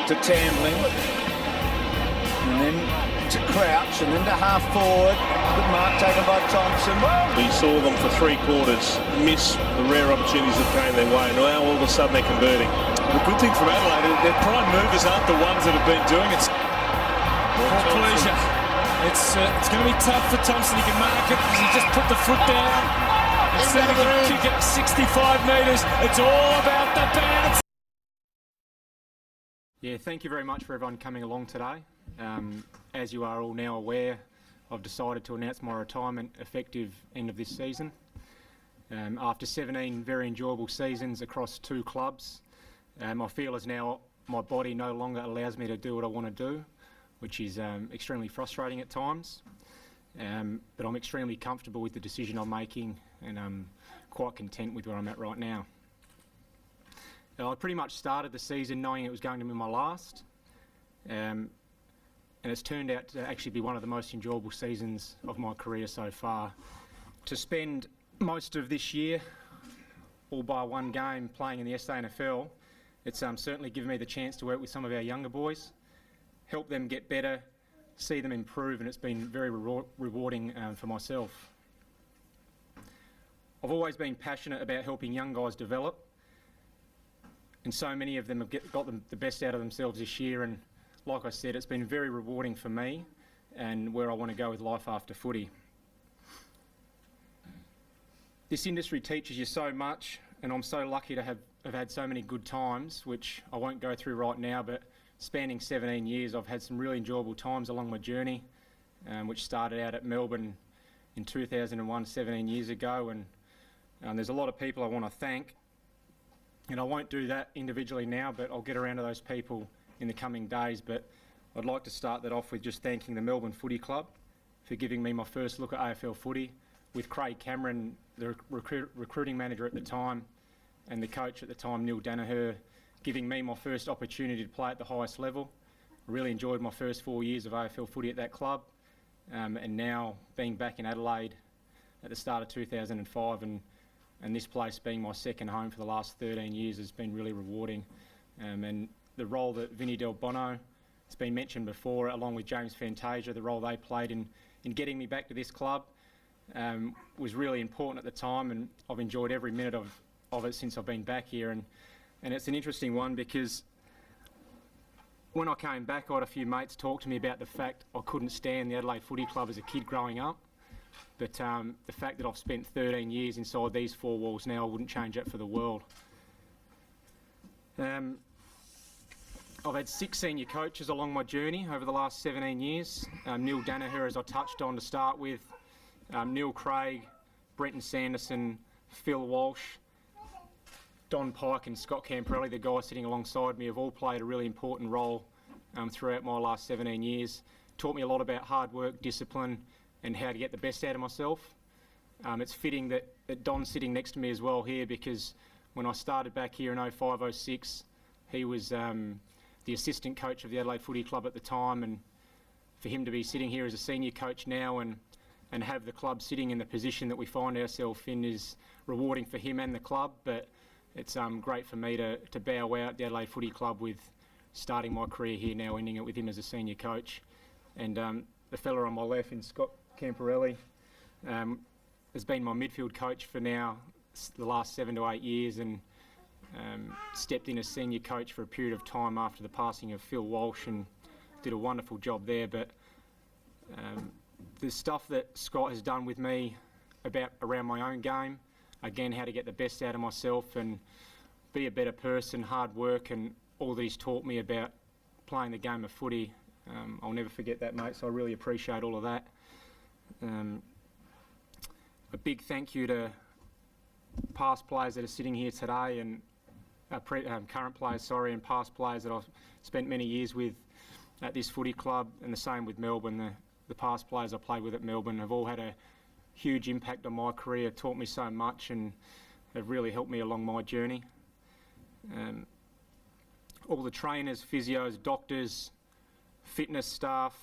to Tambling, and then to Crouch, and then to half forward. Good mark taken by Thompson. Well, we saw them for 3 quarters miss the rare opportunities that came their way. Now all of a sudden they're converting. The good thing from Adelaide, their prime movers aren't the ones that have been doing it. Conclusion. It's going to be tough for Thompson. He can mark it because he just put the foot down. Instead of kick it 65 metres, it's all about the bounce. Yeah, thank you very much for everyone coming along today. As you are all now aware, I've decided to announce my retirement effective end of this season. After 17 very enjoyable seasons across 2 clubs, I feel as now my body no longer allows me to do what I want to do, which is extremely frustrating at times. But I'm extremely comfortable with the decision I'm making, and I'm quite content with where I'm at right now. I pretty much started the season knowing it was going to be my last, and it's turned out to actually be one of the most enjoyable seasons of my career so far. To spend most of this year, all by one game, playing in the SANFL, it's certainly given me the chance to work with some of our younger boys, help them get better, see them improve, and it's been very rewarding for myself. I've always been passionate about helping young guys develop, and so many of them have got the best out of themselves this year, and like I said, it's been very rewarding for me and where I want to go with life after footy. This industry teaches you so much, and I'm so lucky to have had so many good times, which I won't go through right now, but spanning 17 years, I've had some really enjoyable times along my journey, which started out at Melbourne in 2001, 17 years ago, and there's a lot of people I want to thank, and I won't do that individually now, but I'll get around to those people in the coming days. But I'd like to start that off with just thanking the Melbourne Footy Club for giving me my first look at AFL footy, with Craig Cameron, the recruiting manager at the time, and the coach at the time, Neil Danaher, giving me my first opportunity to play at the highest level. I really enjoyed my first 4 years of AFL footy at that club, and now being back in Adelaide at the start of 2005, and this place being my second home for the last 13 years has been really rewarding. And the role that Vinny Del Bono, it's been mentioned before, along with James Fantasia, the role they played in getting me back to this club was really important at the time, and I've enjoyed every minute of it since I've been back here. And it's an interesting one because when I came back, I had a few mates talk to me about the fact I couldn't stand the Adelaide Footy Club as a kid growing up. But the fact that I've spent 13 years inside these 4 walls now, I wouldn't change that for the world. I've had 6 senior coaches along my journey over the last 17 years. Neil Danaher, as I touched on to start with, Neil Craig, Brenton Sanderson, Phil Walsh, Don Pike and Scott Camperelli, the guys sitting alongside me, have all played a really important role throughout my last 17 years. Taught me a lot about hard work, discipline, and how to get the best out of myself. It's fitting that Don's sitting next to me as well here, because when I started back here in 05-06, he was the assistant coach of the Adelaide Footy Club at the time, and for him to be sitting here as a senior coach now and have the club sitting in the position that we find ourselves in is rewarding for him and the club. But it's great for me to bow out the Adelaide Footy Club with starting my career here now, ending it with him as a senior coach. And the fella on my left, in Scott Camperelli, has been my midfield coach for now the last 7 to 8 years, and stepped in as senior coach for a period of time after the passing of Phil Walsh, and did a wonderful job there. But the stuff that Scott has done with me around my own game, again, how to get the best out of myself and be a better person, hard work, and all that he's taught me about playing the game of footy, I'll never forget that, mate, so I really appreciate all of that. A big thank you to past players that are sitting here today, and current players, and past players that I've spent many years with at this footy club, and the same with Melbourne. The past players I played with at Melbourne have all had a huge impact on my career, taught me so much, and have really helped me along my journey. All the trainers, physios, doctors, fitness staff,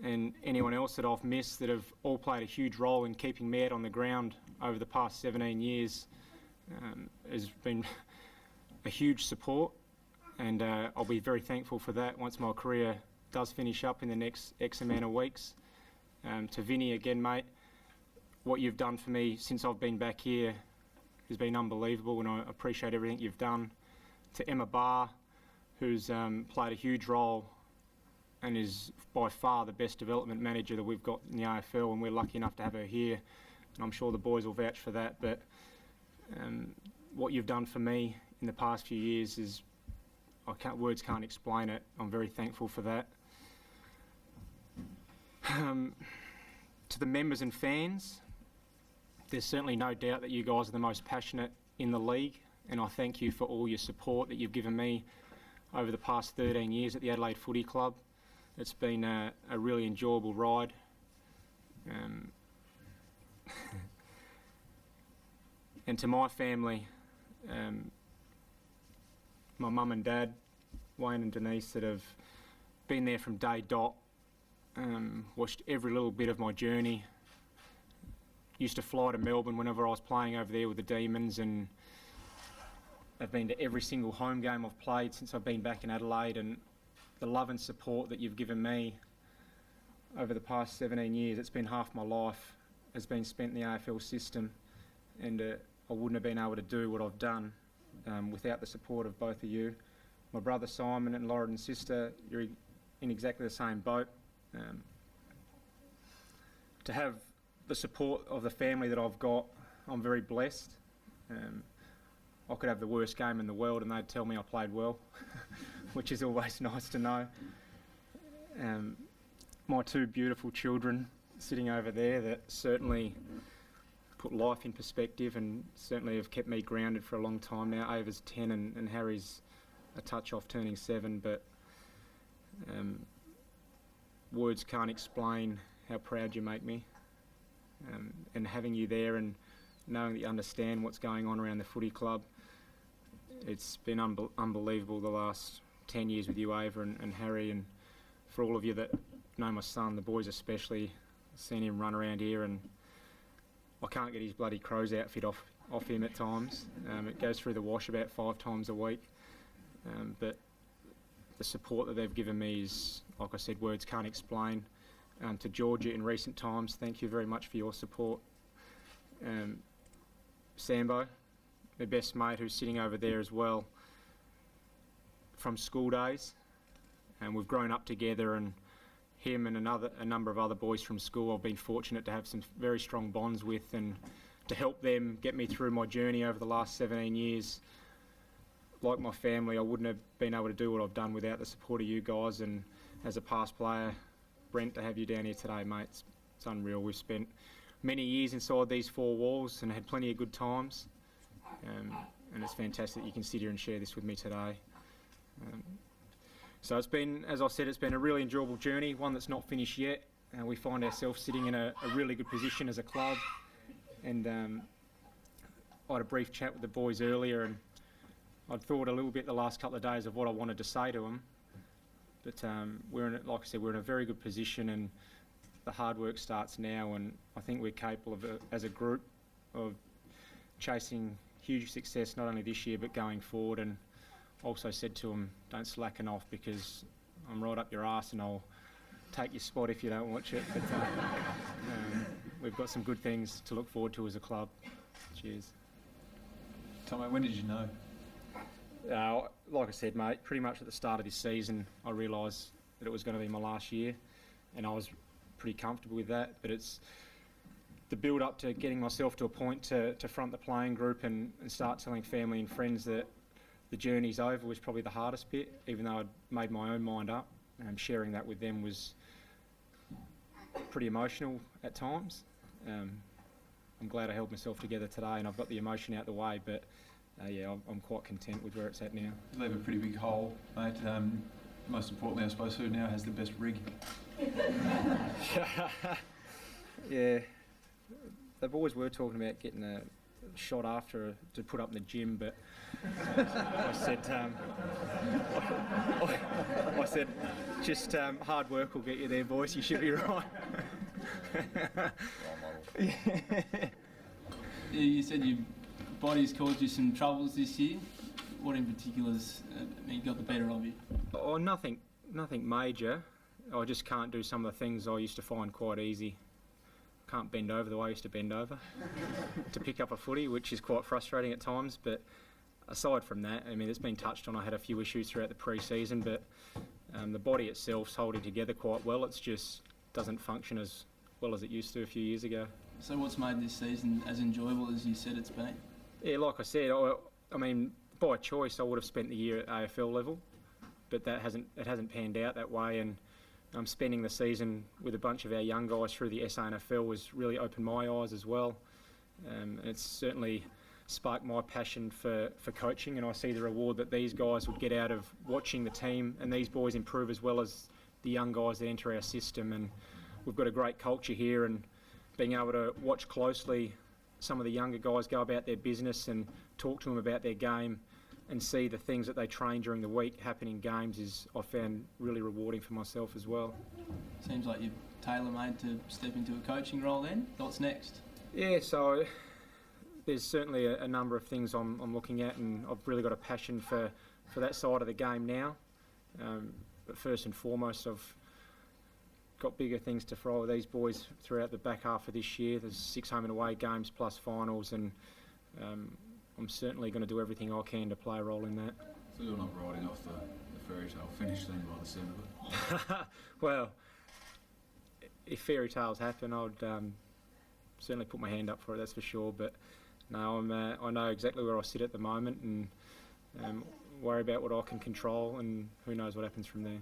and anyone else that I've missed that have all played a huge role in keeping me out on the ground over the past 17 years has been a huge support. and I'll be very thankful for that once my career does finish up in the next X amount of weeks. To Vinny again, mate, what you've done for me since I've been back here has been unbelievable, and I appreciate everything you've done. To Emma Barr, who's played a huge role and is by far the best development manager that we've got in the AFL, and we're lucky enough to have her here, and I'm sure the boys will vouch for that. But what you've done for me in the past few years is, words can't explain it. I'm very thankful for that. To the members and fans, there's certainly no doubt that you guys are the most passionate in the league, and I thank you for all your support that you've given me over the past 13 years at the Adelaide Footy Club. It's been a really enjoyable ride. And to my family, my mum and dad, Wayne and Denise, that have been there from day dot, watched every little bit of my journey. Used to fly to Melbourne whenever I was playing over there with the Demons, and I've been to every single home game I've played since I've been back in Adelaide, and the love and support that you've given me over the past 17 years, it's been half my life, has been spent in the AFL system, and I wouldn't have been able to do what I've done without the support of both of you. My brother Simon and Lauren's sister, you're in exactly the same boat. To have the support of the family that I've got, I'm very blessed. I could have the worst game in the world and they'd tell me I played well, which is always nice to know. My two beautiful children sitting over there that certainly put life in perspective and certainly have kept me grounded for a long time now. Ava's 10 and Harry's a touch off turning 7, but words can't explain how proud you make me. And having you there and knowing that you understand what's going on around the footy club, it's been unbelievable the last 10 years with you, Ava and Harry, and for all of you that know my son, the boys especially, seen him run around here and I can't get his bloody Crows outfit off him at times. It goes through the wash about 5 times a week, but the support that they've given me is, like I said, words can't explain. To Georgia in recent times, thank you very much for your support. Sambo, my best mate, who's sitting over there as well, from school days, and we've grown up together, and him and a number of other boys from school I've been fortunate to have some very strong bonds with, and to help them get me through my journey over the last 17 years. Like my family, I wouldn't have been able to do what I've done without the support of you guys, and as a past player, Brent, to have you down here today, mate, it's unreal. We've spent many years inside these 4 walls and had plenty of good times, and it's fantastic that you can sit here and share this with me today. So it's been, as I said, it's been a really enjoyable journey, one that's not finished yet. We find ourselves sitting in a really good position as a club, and I had a brief chat with the boys earlier, and I'd thought a little bit the last couple of days of what I wanted to say to them. But we're in, like I said, we're in a very good position, and the hard work starts now. And I think we're capable of, as a group, of chasing huge success not only this year but going forward. And also said to them, don't slacken off, because I'm right up your arse and I'll take your spot if you don't watch it. But we've got some good things to look forward to as a club. Cheers. Tomo, when did you know? Like I said, mate, pretty much at the start of this season, I realised that it was going to be my last year, and I was pretty comfortable with that. But it's the build-up to getting myself to a point to front the playing group and start telling family and friends that the journey's over was probably the hardest bit, even though I'd made my own mind up. Sharing that with them was pretty emotional at times. I'm glad I held myself together today and I've got the emotion out the way, but yeah, I'm quite content with where it's at now. You leave a pretty big hole, mate. Most importantly, I suppose, who now has the best rig? Yeah, the boys were talking about getting a shot after to put up in the gym, but I said, just hard work will get you there, boys. You should be right. You said your body's caused you some troubles this year. What in particular has he got the better of you? Oh, nothing major. I just can't do some of the things I used to find quite easy. Can't bend over the way I used to bend over to pick up a footy, which is quite frustrating at times. But aside from that, I mean, it's been touched on. I had a few issues throughout the pre-season, but the body itself's holding together quite well. It's just doesn't function as well as it used to a few years ago. So what's made this season as enjoyable as you said it's been? Yeah, like I said, I mean, by choice, I would have spent the year at AFL level, but it hasn't panned out that way. And spending the season with a bunch of our young guys through the SANFL was really opened my eyes as well. And it's certainly sparked my passion for coaching, and I see the reward that these guys would get out of watching the team and these boys improve as well as the young guys that enter our system. And we've got a great culture here, and being able to watch closely some of the younger guys go about their business and talk to them about their game and see the things that they train during the week happen in games is, I found, really rewarding for myself as well. Seems like you're tailor-made to step into a coaching role then. What's next? Yeah, so there's certainly a number of things I'm looking at, and I've really got a passion for that side of the game now. But first and foremost, I've got bigger things to throw with these boys throughout the back half of this year. There's 6 home and away games plus finals, and I'm certainly going to do everything I can to play a role in that. So you're not riding off the fairy tale finish then by the sound of it? Well, if fairy tales happen, I'd certainly put my hand up for it, that's for sure. But no, I know exactly where I sit at the moment, and worry about what I can control, and who knows what happens from there.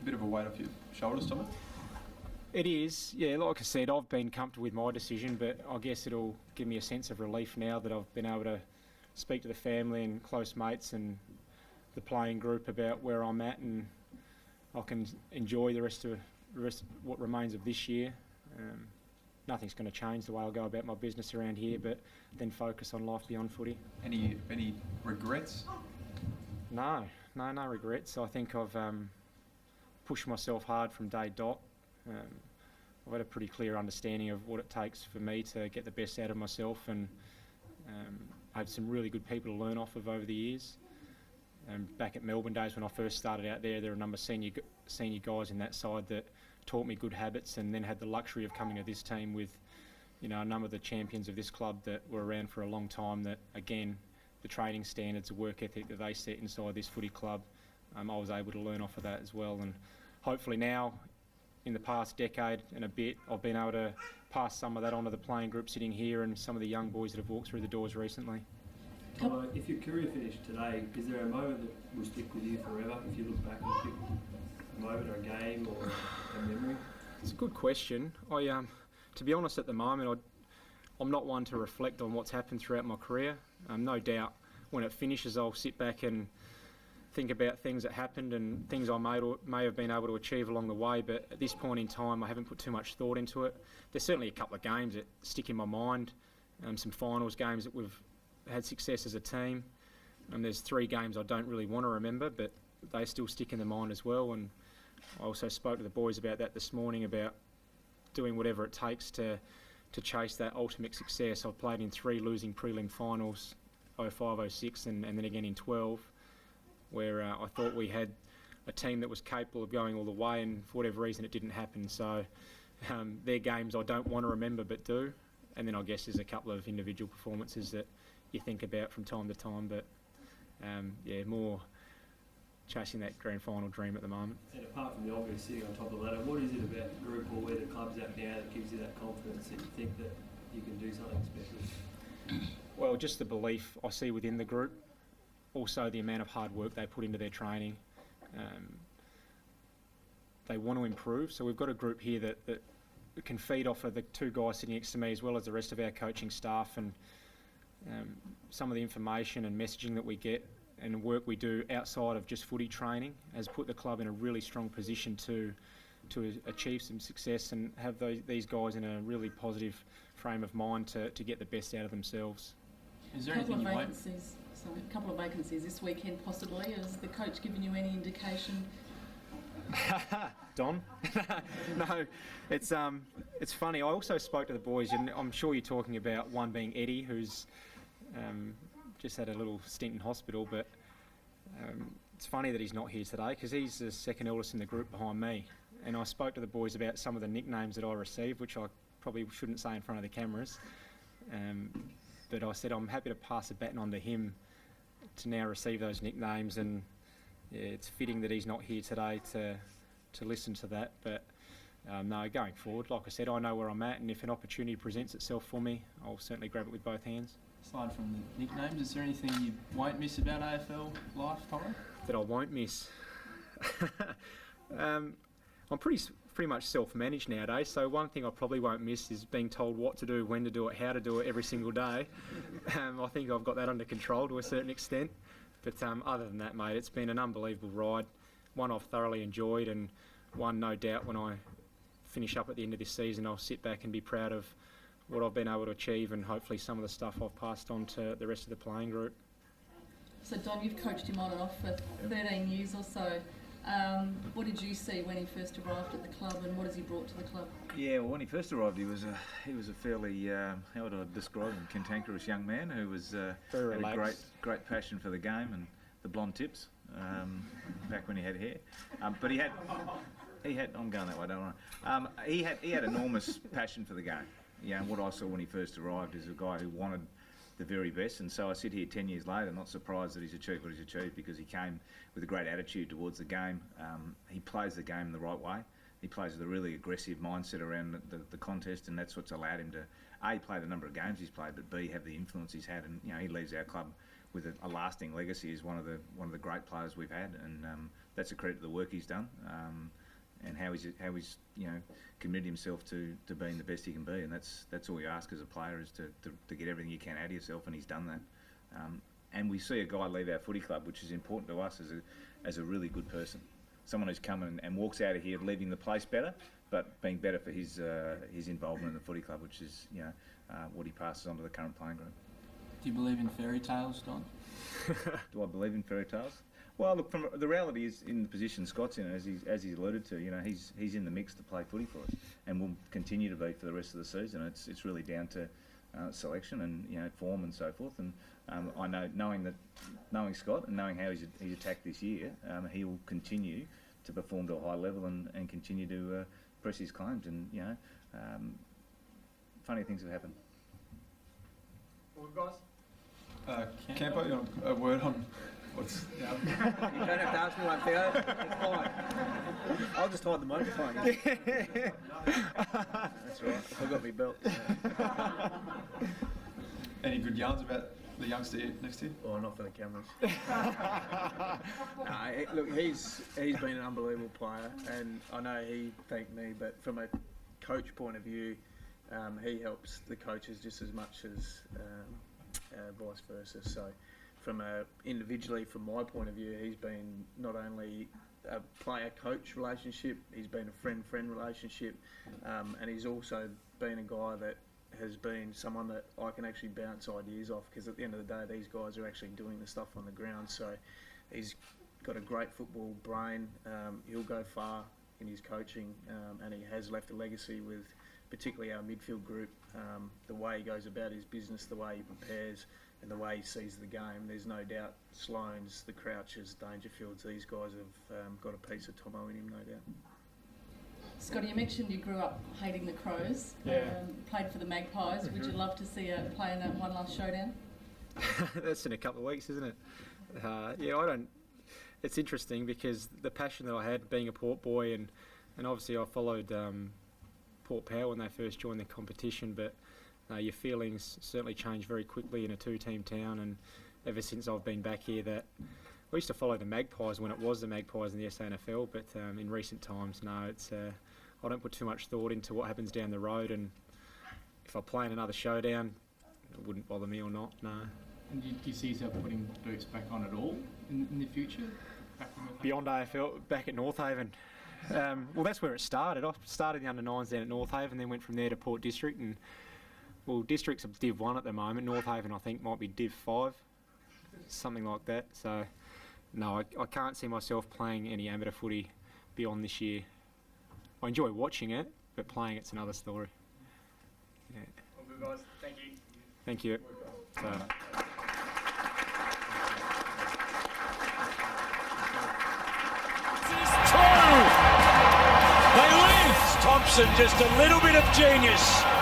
A bit of a weight off your shoulders, Tommy? It is, yeah. Like I said, I've been comfortable with my decision, but I guess it'll give me a sense of relief now that I've been able to speak to the family and close mates and the playing group about where I'm at, and I can enjoy the rest of what remains of this year. Nothing's going to change the way I'll go about my business around here, but then focus on life beyond footy. Any regrets? No regrets. I think I've pushed myself hard from day dot. I've had a pretty clear understanding of what it takes for me to get the best out of myself, and I had some really good people to learn off of over the years. Back at Melbourne days when I first started out there were a number of senior guys in that side that taught me good habits, and then had the luxury of coming to this team with, a number of the champions of this club that were around for a long time, that again, the training standards, the work ethic that they set inside this footy club, I was able to learn off of that as well. And hopefully now, in the past decade and a bit, I've been able to pass some of that onto the playing group sitting here and some of the young boys that have walked through the doors recently. If your career finished today, is there a moment that will stick with you forever if you look back and pick a moment or a game or a memory? It's a good question. To be honest, at the moment, I'm not one to reflect on what's happened throughout my career. No doubt when it finishes, I'll sit back and think about things that happened and things I may have been able to achieve along the way, but at this point in time I haven't put too much thought into it. There's certainly a couple of games that stick in my mind, some finals games that we've had success as a team, and there's 3 games I don't really want to remember, but they still stick in the mind as well. And I also spoke to the boys about that this morning, about doing whatever it takes to chase that ultimate success. I've played in 3 losing prelim finals, 05, 06 and then again in 12, where I thought we had a team that was capable of going all the way, and for whatever reason it didn't happen. So they're games I don't want to remember but do. And then I guess there's a couple of individual performances that you think about from time to time, but more chasing that grand final dream at the moment. And apart from the obvious sitting on top of the ladder, what is it about the group or where the club's at now that gives you that confidence that you think that you can do something special? Well, just the belief I see within the group, also the amount of hard work they put into their training. They want to improve, so we've got a group here that can feed off of the 2 guys sitting next to me, as well as the rest of our coaching staff, and some of the information and messaging that we get and work we do outside of just footy training has put the club in a really strong position to achieve some success and have these guys in a really positive frame of mind to get the best out of themselves. Is there anything you want? A couple of vacancies this weekend possibly. Has the coach given you any indication? Don? No, it's funny. I also spoke to the boys, and I'm sure you're talking about one being Eddie, who's just had a little stint in hospital, but it's funny that he's not here today because he's the second eldest in the group behind me. And I spoke to the boys about some of the nicknames that I received, which I probably shouldn't say in front of the cameras. But I said I'm happy to pass the baton on to him to now receive those nicknames, and yeah, it's fitting that he's not here today to listen to that. But no, going forward, like I said, I know where I'm at, and if an opportunity presents itself for me, I'll certainly grab it with both hands. Aside from the nicknames, is there anything you won't miss about AFL life, Tommy? That I won't miss. I'm pretty much self-managed nowadays, so one thing I probably won't miss is being told what to do, when to do it, how to do it every single day. I think I've got that under control to a certain extent. But other than that, mate, it's been an unbelievable ride, one I've thoroughly enjoyed, and one no doubt when I finish up at the end of this season, I'll sit back and be proud of what I've been able to achieve, and hopefully some of the stuff I've passed on to the rest of the playing group. So Don, you've coached him on and off for 13 years or so. What did you see when he first arrived at the club, and what has he brought to the club? Yeah, well, when he first arrived, he was a fairly how would I describe him, cantankerous young man who was had a great passion for the game and the blonde tips back when he had hair. But he had I'm going that way, don't I? He had enormous passion for the game. Yeah, and what I saw when he first arrived is a guy who wanted the very best, and so I sit here 10 years later not surprised that he's achieved what he's achieved, because he came with a great attitude towards the game. He plays the game the right way. He plays with a really aggressive mindset around the contest, and that's what's allowed him to A, play the number of games he's played, but B, have the influence he's had. And he leaves our club with a lasting legacy as one of the great players we've had, and that's a credit to the work he's done. And how he's committed himself to being the best he can be, and that's all you ask as a player, is to get everything you can out of yourself, and he's done that. And we see a guy leave our footy club, which is important to us as a really good person, someone who's come and walks out of here leaving the place better, but being better for his involvement in the footy club, which is what he passes on to the current playing group. Do you believe in fairy tales, Don? Do I believe in fairy tales? Well, look, from the reality is in the position Scott's in, as he's alluded to, he's in the mix to play footy for us, and will continue to be for the rest of the season. It's really down to selection and form and so forth. And I know, knowing Scott and knowing how he's attacked this year, he will continue to perform to a high level and continue to press his claims. And funny things have happened. Well, guys. Campo, you want a word on what's... You don't have to ask me one, Theo. It's fine. I'll just hide the microphone. That's right. I've got my belt. Any good yarns about the youngster next to you? Oh, not for the cameras. Look, he's been an unbelievable player, and I know he thanked me, but from a coach point of view, he helps the coaches just as much as vice versa. So individually, from my point of view, he's been not only a player-coach relationship, he's been a friend-friend relationship, and he's also been a guy that has been someone that I can actually bounce ideas off, because at the end of the day, these guys are actually doing the stuff on the ground. So he's got a great football brain. He'll go far in his coaching, and he has left a legacy with particularly our midfield group. The way he goes about his business, the way he prepares, and the way he sees the game. There's no doubt Sloanes, the Crouches, Dangerfields, these guys have got a piece of Tomo in him, no doubt. Scotty, you mentioned you grew up hating the Crows, played for the Magpies. Would you love to see a play in that one last showdown? That's in a couple of weeks, isn't it? I don't. It's interesting because the passion that I had being a Port boy, and obviously I followed Port Power when they first joined the competition, but your feelings certainly change very quickly in a two-team town. And ever since I've been back here, that we used to follow the Magpies when it was the Magpies in the SANFL, but in recent times, no, it's I don't put too much thought into what happens down the road, and if I play in another showdown, it wouldn't bother me or not, no. And do you see yourself putting boots back on at all in the future? Beyond AFL, back at North Haven. Well, that's where it started. I started the under-9s down at North Haven, then went from there to Port District, and well, District's a Div 1 at the moment. North Haven, I think, might be Div 5, something like that. So, no, I can't see myself playing any amateur footy beyond this year. I enjoy watching it, but playing it's another story. Yeah. Well, good guys. Thank you. Thank you. So, Thompson, just a little bit of genius